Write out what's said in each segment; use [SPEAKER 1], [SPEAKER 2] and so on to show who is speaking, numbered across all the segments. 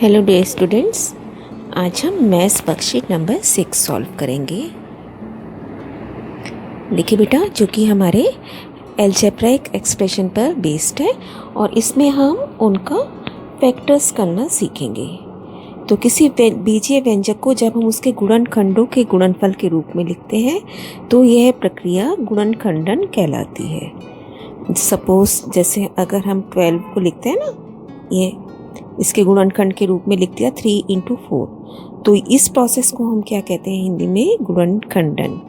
[SPEAKER 1] Hello dear students, आज हम maths worksheet number 6 solve करेंगे। देखिए बेटा, जो कि हमारे अलजेब्राइक एक्सप्रेशन पर बेस्ड है और इसमें हम उनका फैक्टर्स करना सीखेंगे। तो किसी बीजीय व्यंजक को जब हम उसके गुणनखंडों के गुणनफल के रूप में लिखते हैं तो यह प्रक्रिया गुणनखंडन कहलाती है। सपोज जैसे अगर हम 12 को लिखते हैं ना, ये इसके गुणनखंड के रूप में लिख दिया 3 × 4, तो इस प्रोसेस को हम क्या कहते हैं हिंदी में? गुणनखंडन।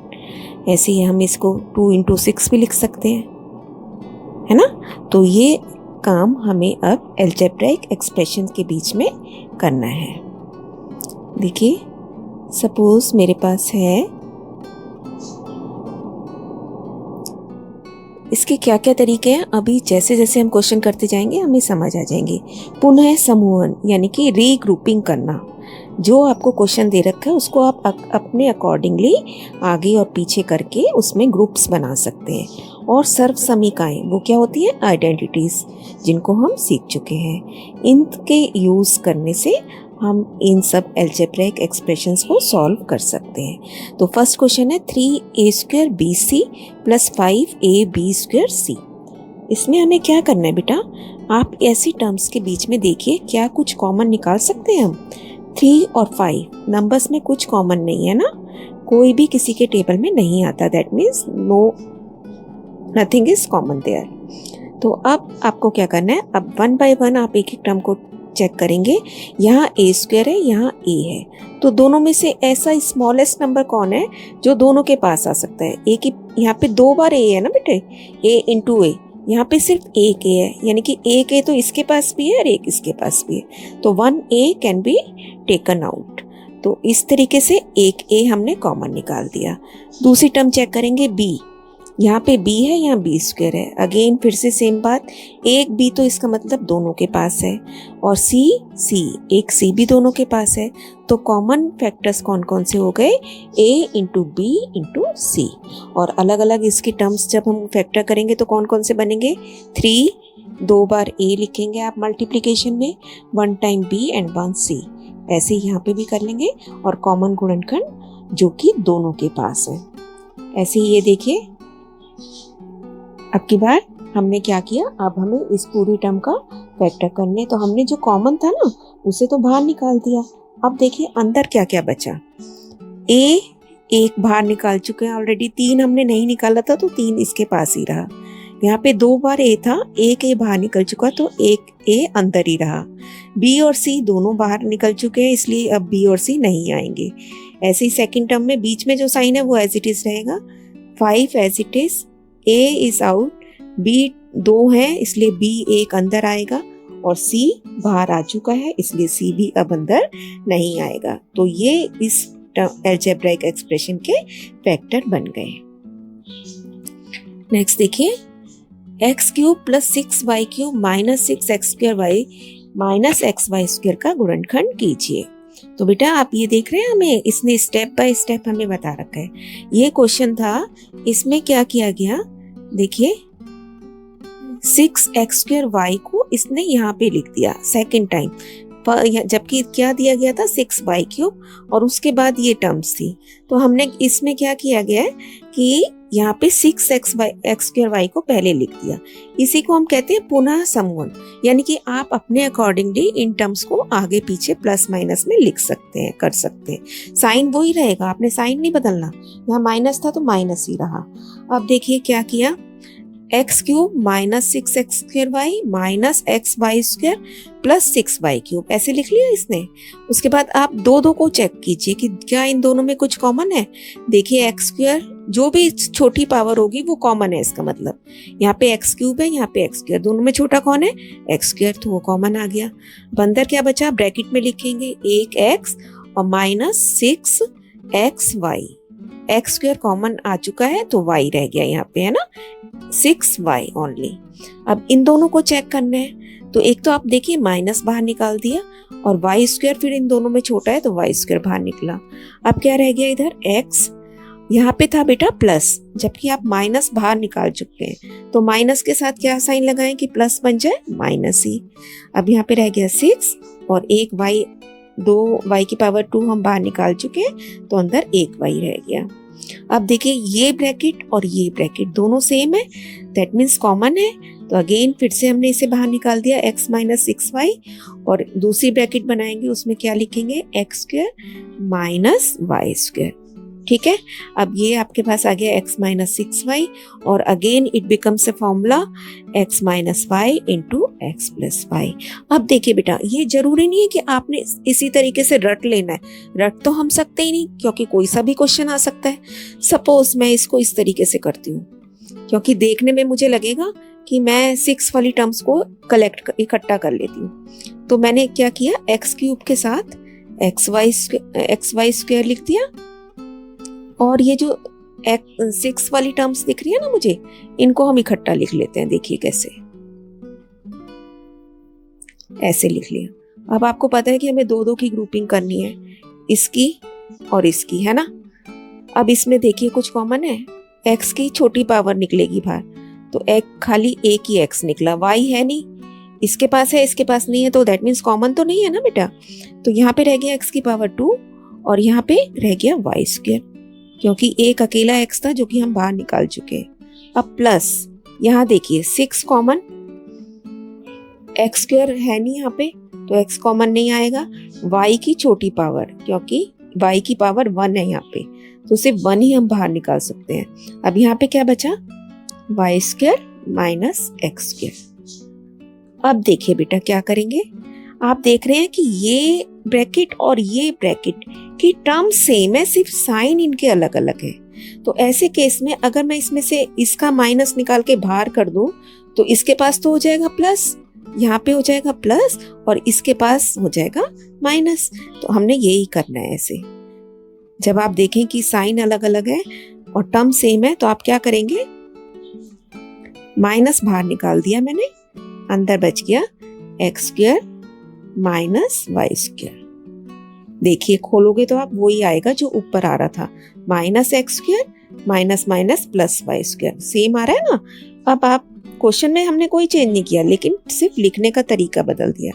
[SPEAKER 1] ऐसे ही हम इसको 2 × 6 भी लिख सकते हैं, है ना। तो ये काम हमें अब अलजेब्राइक एक्सप्रेशन के बीच में करना है। देखिए, सपोज मेरे पास है, इसके क्या क्या तरीके हैं अभी जैसे जैसे हम क्वेश्चन करते जाएंगे हमें समझ आ जाएंगे। पुनः समूहन यानी कि रीग्रुपिंग करना। जो आपको क्वेश्चन दे रखा है उसको आप अपने अकॉर्डिंगली आगे और पीछे करके उसमें ग्रुप्स बना सकते हैं। और सर्वसमीकाएं वो क्या होती है? आइडेंटिटीज, जिनको हम सीख चुके हैं। इनके यूज़ करने से हम इन सब अलजेब्राइक एक्सप्रेशंस को सॉल्व कर सकते हैं। तो फर्स्ट क्वेश्चन है 3a² bc + 5ab² c। इसमें हमें क्या करना है बेटा? आप ऐसी टर्म्स के बीच में देखिए क्या कुछ कॉमन निकाल सकते हैं हम। 3 और 5 नंबर्स में कुछ कॉमन नहीं है ना, कोई भी किसी के टेबल में नहीं आता। That means nothing is common there. तो अब आपको क्या करना है? अब 1 बाय 1 आप एक एक टर्म को चेक करेंगे। यहाँ a² है, यहाँ a है, तो दोनों में से ऐसा स्मॉलेस्ट नंबर कौन है जो दोनों के पास आ सकता है? a की यहाँ पे 2 बार a है ना बेटे, a × a, यहाँ पे सिर्फ एक a है, यानी कि एक a तो इसके पास भी है और एक इसके पास भी है, तो 1a can be taken out. तो इस तरीके से एक a हमने कॉमन निकाल दिया। दूसरी टर्म चेक करेंगे b। यहाँ पे b है, यहाँ b² है। अगेन फिर से सेम बात, एक b तो इसका मतलब दोनों के पास है, और c एक c भी दोनों के पास है। तो कॉमन फैक्टर्स कौन कौन से हो गए? a × b × c। और अलग अलग इसकी टर्म्स जब हम फैक्टर करेंगे तो कौन कौन से बनेंगे? 3 2 बार a लिखेंगे आप मल्टीप्लिकेशन में, 1 टाइम b एंड 1 c। ऐसे ही यहाँ पे भी कर लेंगे, और कॉमन गुणनखंड जो कि दोनों के पास है। ऐसे ही ये देखिए, अब की बार हमने क्या किया, अब हमें इस पूरी टर्म का फैक्टर करने, तो हमने जो कॉमन था ना उसे तो बाहर निकाल दिया। अब देखिए अंदर क्या क्या बचा। a एक बाहर निकाल चुके हैं ऑलरेडी, 3 हमने नहीं निकाला था तो 3 इसके पास ही रहा। यहाँ पे 2 बार a था, एक a बाहर निकल चुका तो एक a अंदर ही रहा। b और c दोनों बाहर निकल चुके हैं, इसलिए अब b और c नहीं आएंगे। ऐसे ही सेकेंड टर्म में बीच में जो साइन है वो एज इट इज रहेगा, 5 as it is, a is out, b 2 है इसलिए b एक अंदर आएगा, और c बाहर आ चुका है इसलिए c भी अब अंदर नहीं आएगा। तो ये इस अलजेब्राइक एक्सप्रेशन के फैक्टर बन गए। नेक्स्ट देखिए, x³ + 6y³ - 6x² - xy² का गुणनखंड कीजिए। तो बेटा आप ये देख रहे हैं, हमें इसने स्टेप बाय स्टेप हमें बता रखा है। ये क्वेश्चन था, इसमें क्या किया गया देखिए, 6x² को इसने यहाँ पे लिख दिया सेकेंड टाइम, जबकि क्या दिया गया था? 6y³ और उसके बाद ये टर्म्स थी। तो हमने इसमें क्या किया गया है कि यहाँ पे 6x² को पहले लिख दिया। इसी को हम कहते हैं पुनः समूहन, यानी कि आप अपने अकॉर्डिंगली इन टर्म्स को आगे पीछे प्लस माइनस में लिख सकते हैं, कर सकते हैं। साइन वही रहेगा, आपने साइन नहीं बदलना। यहाँ माइनस था तो माइनस ही रहा। अब देखिए क्या किया, x³ - 6x² - xy² + 6y³ ऐसे लिख लिया इसने। उसके बाद आप दो को चेक कीजिए कि क्या इन दोनों में कुछ कॉमन है। देखिए x² जो भी छोटी पावर होगी वो कॉमन है, इसका मतलब यहाँ पे x³ है, यहाँ पे x², दोनों में छोटा कौन है? x², तो वो कॉमन आ गया। अब अंदर क्या बचा? ब्रैकेट में लिखेंगे 1x और -6xy। x² कॉमन आ चुका है तो y रह गया यहाँ पे, है ना, 6y ओनली। अब इन दोनों को चेक करना है, तो एक तो आप देखिए माइनस बाहर निकाल दिया, और y² फिर इन दोनों में छोटा है तो y² बाहर निकला। अब क्या रह गया इधर? x यहाँ पे था बेटा प्लस, जबकि आप माइनस बाहर निकाल चुके हैं, तो माइनस के साथ क्या साइन लगाएं कि प्लस बन जाए? माइनस ही। अब यहाँ पे रह गया 6 और एक y, 2y की पावर 2 हम बाहर निकाल चुके हैं, तो अंदर एक y रह गया। अब देखिए ये ब्रैकेट और ये ब्रैकेट दोनों सेम है, दैट मीन्स कॉमन है। तो अगेन फिर से हमने इसे बाहर निकाल दिया, x माइनस 6y, और दूसरी ब्रैकेट बनाएंगे, उसमें क्या लिखेंगे, x square minus y square. ठीक है, अब ये आपके पास आ गया x माइनस 6y, और again it becomes a formula x minus y into x plus y. अब देखिए बेटा, ये जरूरी नहीं है कि आपने इसी तरीके से रट लेना है, रट तो हम सकते ही नहीं, क्योंकि कोई सा भी क्वेश्चन आ सकता है। सपोज मैं इसको इस तरीके से करती हूँ, क्योंकि देखने में मुझे लगेगा कि मैं 6 वाली टर्म्स को इकट्ठा कर लेती हूँ। तो मैंने क्या किया, एक्स क्यूब के साथ एक्स वाई स्क्वायर लिख दिया, और ये जो 6 वाली टर्म्स दिख रही है ना मुझे, इनको हम इकट्ठा लिख लेते हैं। देखिए कैसे, ऐसे लिख लिया। अब आपको पता है कि हमें दो दो की ग्रुपिंग करनी है, इसकी और इसकी, है ना। अब इसमें देखिए कुछ कॉमन है, x की छोटी पावर निकलेगी बाहर, तो एक खाली एक ही x निकला, y है नहीं, इसके पास है इसके पास नहीं है, तो दैट मीन्स कॉमन तो नहीं है ना बेटा। तो यहाँ पे रह गया x की पावर 2 और यहाँ पे रह गया y स्क्वायर, क्योंकि एक अकेला x था जो कि हम बाहर निकाल चुके हैं। अब प्लस यहाँ देखिए 6 कॉमन, x स्क्वायर है नहीं यहाँ पे, तो x कॉमन नहीं आएगा। y की छोटी पावर, क्योंकि y की पावर 1 है यहाँ पे, तो सिर्फ 1 ही हम बाहर निकाल सकते हैं। अब यहाँ पे क्या बचा, y square minus x square. अब देखिए बेटा क्या करेंगे, आप देख रहे हैं कि ये ब्रैकेट और ये ब्रैकेट की टर्म सेम है, सिर्फ साइन इनके अलग अलग है। तो ऐसे केस में अगर मैं इसमें से इसका माइनस निकाल के बाहर कर दूं, तो इसके पास तो हो जाएगा प्लस, यहाँ पे हो जाएगा प्लस, और इसके पास हो जाएगा माइनस। तो हमने यही करना है ऐसे। जब आप देखें कि साइन अलग अलग है और टर्म सेम है, तो आप क्या करेंगे, माइनस बाहर निकाल दिया मैंने, अंदर बच गया x square minus y square. देखिए खोलोगे तो आप वही आएगा जो ऊपर आ रहा था, minus x square minus minus plus y square, same आ रहा है ना। अब आप क्वेश्चन में हमने कोई चेंज नहीं किया, लेकिन सिर्फ लिखने का तरीका बदल दिया।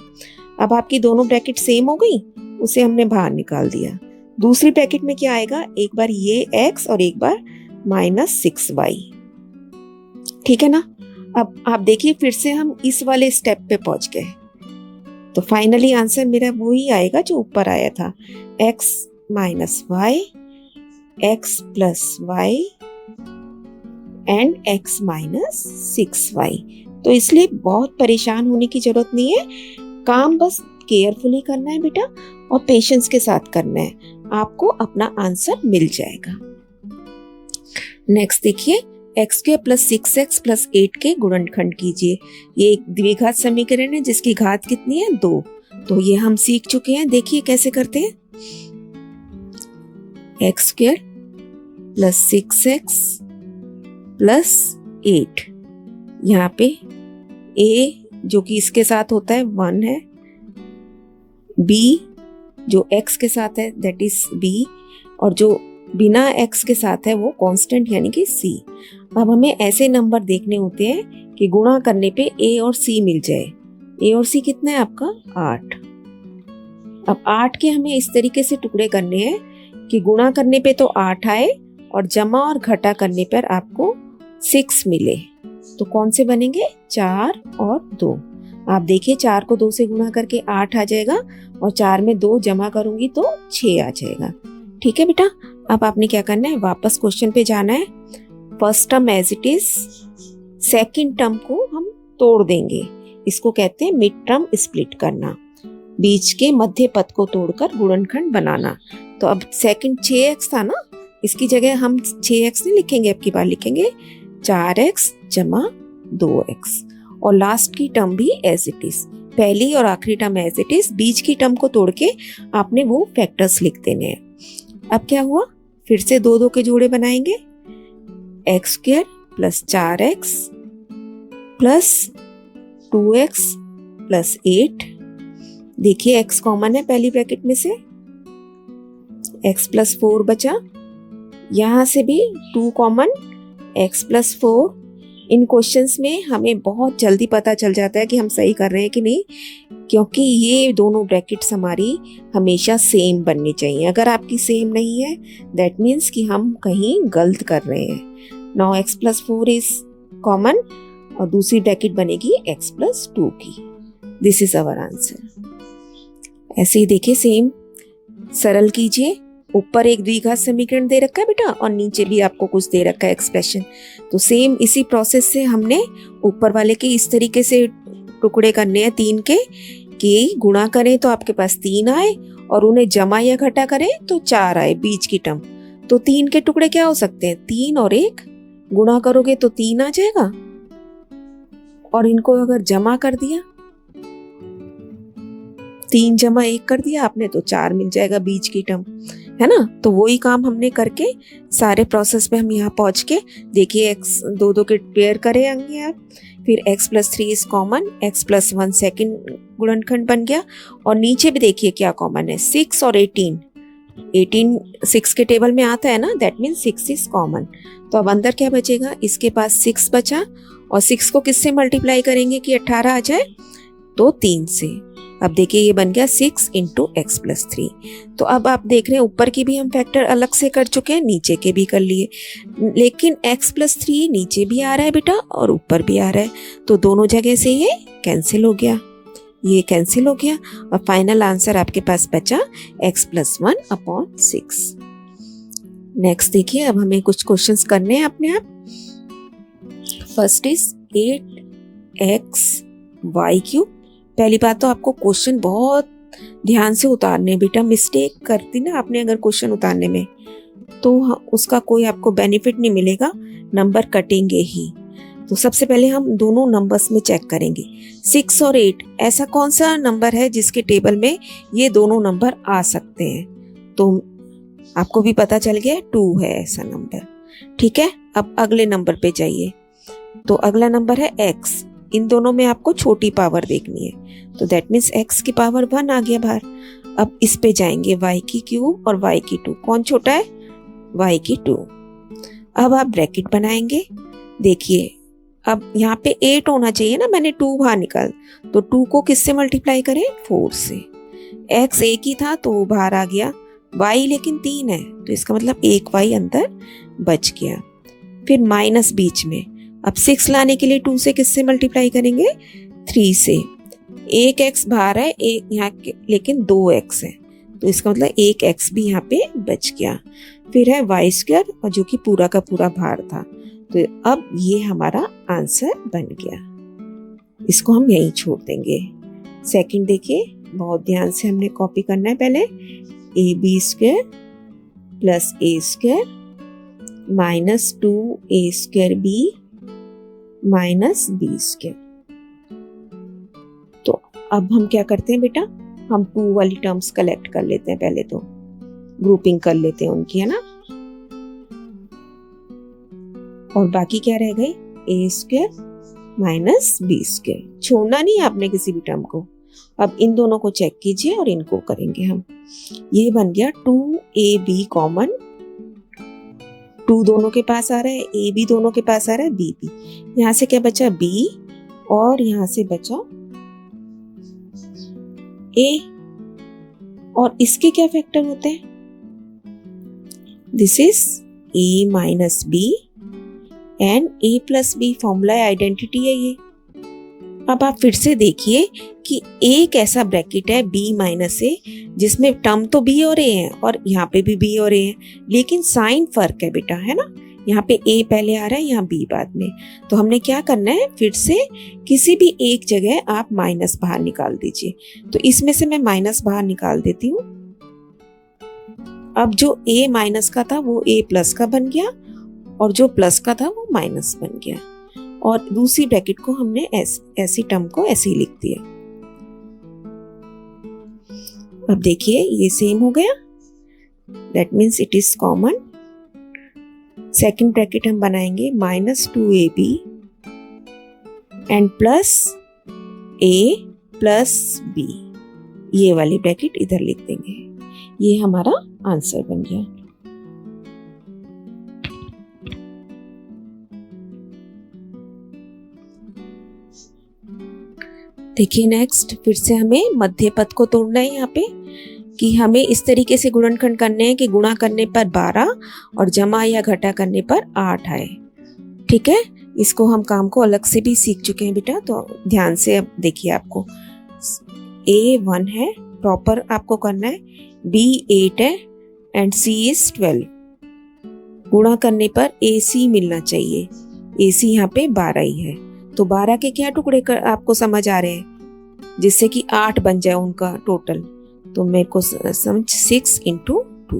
[SPEAKER 1] अब आपकी दोनों ब्रैकेट सेम हो गई, उसे हमने बाहर निकाल दिया। दूसरी ब्रैकेट में क्या आएगा, एक बार ये x और एक बार माइनस 6y। ठीक है ना। अब आप देखिए फिर से हम इस वाले स्टेप पे पहुंच गए, तो फाइनली आंसर मेरा वही आएगा जो ऊपर आया था, x minus y, x plus y and x minus 6y। तो इसलिए बहुत परेशान होने की जरूरत नहीं है, काम बस केयरफुली करना है बेटा, और पेशेंस के साथ करना है, आपको अपना आंसर मिल जाएगा। नेक्स्ट देखिए, x square plus 6x plus 8 के गुणनखंड कीजिए। ये एक द्विघात समीकरण है जिसकी घात कितनी है, 2। तो ये हम सीख चुके हैं, देखिए कैसे करते हैं। X square plus 6x plus 8, यहाँ पे a जो कि इसके साथ होता है 1 है, b जो x के साथ है दैट इज b, और जो बिना x के साथ है वो कांस्टेंट यानी कि c। अब हमें ऐसे नंबर देखने होते हैं कि गुणा करने पे a और c मिल जाए। a और c कितना है आपका, 8। अब 8 के हमें इस तरीके से टुकड़े करने हैं कि गुणा करने पे तो 8 आए और जमा और घटा करने पर आपको 6 मिले। तो कौन से बनेंगे, 4 और 2। आप देखिए 4 को 2 से गुणा करके 8 आ जाएगा, और 4 में 2 जमा करूंगी तो 6 आ जाएगा। ठीक है बेटा, अब आपने क्या करना है, वापस क्वेश्चन पे जाना है। First term as it is, second term को हम तोड़ देंगे, इसको कहते हैं मिड टर्म स्प्लिट करना, बीच के मध्य पद को तोड़कर गुणनखंड बनाना। तो अब सेकंड 6x था ना, इसकी जगह हम 6x नहीं लिखेंगे, अब की बार लिखेंगे 4x जमा 2x, और लास्ट की टर्म भी एज इट इज, पहली और आखिरी टर्म एज इट इज, बीच की टर्म को तोड़ के आपने वो फैक्टर्स लिख देने हैं। अब क्या हुआ, फिर से 2 के जोड़े बनाएंगे, x square plus 4x plus 2x plus 8। देखिए x कॉमन है पहली ब्रैकेट में से, x प्लस 4 बचा, यहां से भी 2 कॉमन, x प्लस 4 इन क्वेश्चंस में हमें बहुत जल्दी पता चल जाता है कि हम सही कर रहे हैं कि नहीं, क्योंकि ये दोनों ब्रैकेट्स हमारी हमेशा सेम बननी चाहिए। अगर आपकी सेम नहीं है दैट मीन्स कि हम कहीं गलत कर रहे हैं। Now x plus 4 is common और दूसरी ब्रैकेट बनेगी x प्लस 2 की। This is our answer. ऐसे ही देखिए सेम सरल कीजिए। ऊपर एक द्विघात समीकरण दे रखा है बेटा और नीचे भी आपको कुछ दे रखा है एक्सप्रेशन। तो सेम इसी प्रोसेस से हमने ऊपर वाले के इस तरीके से टुकड़े करने हैं 3 के, कि गुणा करें तो आपके पास 3 आए और उन्हें जमा या घटा करें तो 4 आए बीच की टर्म। तो 3 के टुकड़े क्या हो सकते हैं, 3 और 1, गुणा करोगे तो 3 आ जाएगा और इनको अगर जमा कर दिया 3 जमा 1 कर दिया आपने तो 4 मिल जाएगा बीच की टर्म, है ना। तो वही काम हमने करके सारे प्रोसेस पे हम यहाँ पहुंच के देखिए x 2 के पेयर करे होंगे आप, फिर x plus 3 is common, x plus 1 second गुणनखंड बन गया और नीचे भी देखिए क्या कॉमन है 6 और 18 6 के टेबल में आता है ना, दैट मीन 6 इज कॉमन। तो अब अंदर क्या बचेगा, इसके पास 6 बचा और 6 को किससे मल्टीप्लाई करेंगे कि 18 आ जाए, तो 3 से। अब देखिए ये बन गया 6 इंटू एक्स प्लस 3। तो अब आप देख रहे हैं ऊपर की भी हम फैक्टर अलग से कर चुके हैं, नीचे के भी कर लिए, लेकिन x प्लस 3 नीचे भी आ रहा है बेटा और ऊपर भी आ रहा है, तो दोनों जगह से ये कैंसिल हो गया, ये कैंसिल हो गया और फाइनल आंसर आपके पास बचा x प्लस 1/6। नेक्स्ट देखिए, अब हमें कुछ क्वेश्चंस करने हैं अपने आप। फर्स्ट इज 8xy³ पहली बात तो आपको क्वेश्चन बहुत ध्यान से उतारने, बेटा मिस्टेक करती ना आपने अगर क्वेश्चन उतारने में तो उसका कोई आपको बेनिफिट नहीं मिलेगा, नंबर कटेंगे ही। तो सबसे पहले हम दोनों नंबर्स में चेक करेंगे 6 और 8 ऐसा कौन सा नंबर है जिसके टेबल में ये दोनों नंबर आ सकते हैं। तो आपको भी पता चल गया 2 है ऐसा नंबर, ठीक है। अब अगले नंबर पे जाइए, तो अगला नंबर है x, इन दोनों में आपको छोटी पावर देखनी है, तो दैट मीन्स x की पावर 1 आ गया बाहर। अब इस पे जाएंगे y³ और y², कौन छोटा है, y²। अब आप ब्रैकेट बनाएंगे, देखिए अब यहाँ पे 8 होना चाहिए ना, मैंने 2 बाहर निकाल, तो 2 को किससे मल्टीप्लाई करें, 4 से। x एक ही था तो वो बाहर आ गया, y लेकिन 3 है तो इसका मतलब 1 y अंदर बच गया। फिर माइनस बीच में, अब 6 लाने के लिए 2 से किससे मल्टीप्लाई करेंगे, 3 से। एक x बाहर है, एक यहाँ लेकिन 2x है तो इसका मतलब 1x भी यहाँ पे बच गया। फिर है y² और जो कि पूरा का पूरा बाहर था, तो अब ये हमारा आंसर बन गया, इसको हम यहीं छोड़ देंगे। सेकंड देखिए, बहुत ध्यान से हमने कॉपी करना है पहले, ab² plus a² minus 2a² minus b²। तो अब हम क्या करते हैं बेटा, हम 2 वाली टर्म्स कलेक्ट कर लेते हैं, पहले तो ग्रुपिंग कर लेते हैं उनकी, है ना। और बाकी क्या रह गई, a² माइनस b², छोड़ना नहीं आपने किसी भी टर्म को। अब इन दोनों को चेक कीजिए और इनको करेंगे हम, ये बन गया 2ab कॉमन, 2 दोनों के पास आ रहा है, a भी दोनों के पास आ रहा है, b भी। यहाँ से क्या बचा, b और यहाँ से बचा a, और इसके क्या फैक्टर होते हैं, this is a minus b and a plus b, formula identity है ये। अब आप फिर से देखिए कि एक ऐसा ब्रैकेट है b माइनस a जिसमें टर्म तो b और a है और यहाँ पे भी b और a है, लेकिन साइन फर्क है बेटा, है ना। यहाँ पे a पहले आ रहा है, यहाँ b बाद में। तो हमने क्या करना है, फिर से किसी भी एक जगह आप माइनस बाहर निकाल दीजिए। तो इसमें से मैं माइनस बाहर निकाल देती हूँ। अब जो a माइनस का था वो a प्लस का बन गया और जो प्लस का था वो माइनस बन गया, और दूसरी ब्रैकेट को हमने ऐसी टर्म को ऐसे ही लिख दिया। अब देखिए ये सेम हो गया, that means it is common. Second bracket हम बनाएंगे minus 2ab and plus a plus b, ये वाली ब्रैकेट इधर लिख देंगे, ये हमारा आंसर बन गया। देखिए नेक्स्ट फिर से हमें मध्य पद को तोड़ना है यहाँ पे कि हमें इस तरीके से गुणनखंड करने हैं कि गुणा करने पर 12 और जमा या घटा करने पर 8 आए। ठीक है, इसको हम काम को अलग से भी सीख चुके हैं बेटा, तो ध्यान से अब देखिए। आपको A 1 है, प्रॉपर आपको करना है, B 8 है एंड C इज 12। गुणा करने पर AC मिलना चाहिए, AC यहाँ पे 12 ही है, तो 12 के क्या टुकड़े आपको समझ आ रहे हैं जिससे कि 8 बन जाए उनका टोटल। तो मेरे को समझ 6 into 2।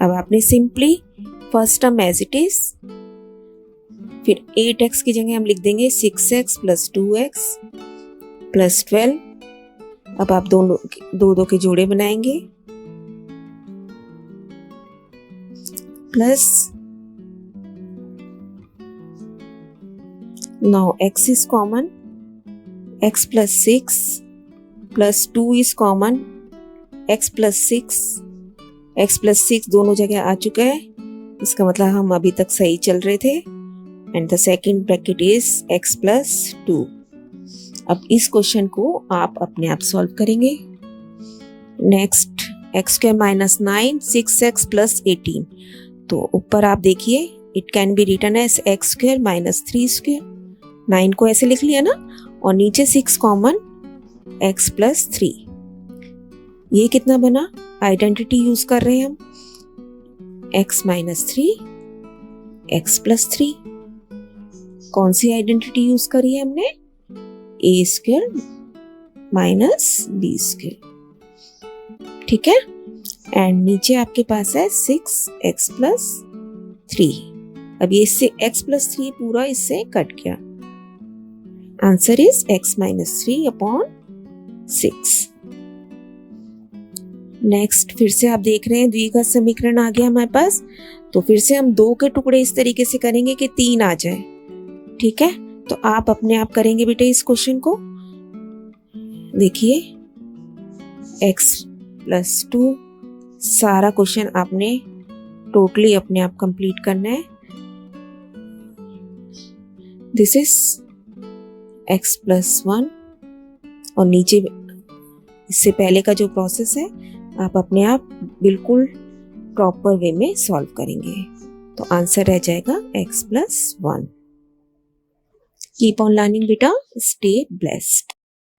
[SPEAKER 1] अब आपने simply first term as it is, फिर 8x की जगह हम लिख देंगे 6x प्लस 2x प्लस 12। अब आप दो के जोड़े बनाएंगे, plus now x is common, x plus 6 plus 2 is common, x plus 6, x plus 6 दोनों जगह आ चुका है, इसका मतलब हम अभी तक सही चल रहे थे। And the second bracket is x plus 2। अब इस क्वेश्चन को आप अपने आप सॉल्व करेंगे। Next x square minus 9 6x plus 18, तो ऊपर आप देखिए it can be written as x square minus 3 square, 9 को ऐसे लिख लिया ना, और नीचे 6 कॉमन x प्लस 3। ये कितना बना, आइडेंटिटी यूज कर रहे हैं हम, x माइनस 3 x प्लस 3। कौन सी आइडेंटिटी यूज करी है हमने, a square minus b square. ठीक है, एंड नीचे आपके पास है 6x प्लस 3। अब ये इससे x प्लस 3 पूरा इससे कट गया, answer is x minus 3 upon 6। Next फिर से आप देख रहे हैं द्विघात समीकरण आ गया हमारे पास, तो फिर से हम 2 के टुकड़े इस तरीके से करेंगे कि 3 आ जाए। ठीक है, तो आप अपने आप करेंगे बेटे इस क्वेश्चन को। देखिए x प्लस 2, सारा क्वेश्चन आपने टोटली अपने आप कंप्लीट करना है। दिस इज x प्लस 1, और नीचे इससे पहले का जो प्रोसेस है आप अपने आप बिल्कुल प्रॉपर वे में सॉल्व करेंगे, तो आंसर रह जाएगा x plus 1। Keep on learning बेटा, स्टे ब्लेस्ड।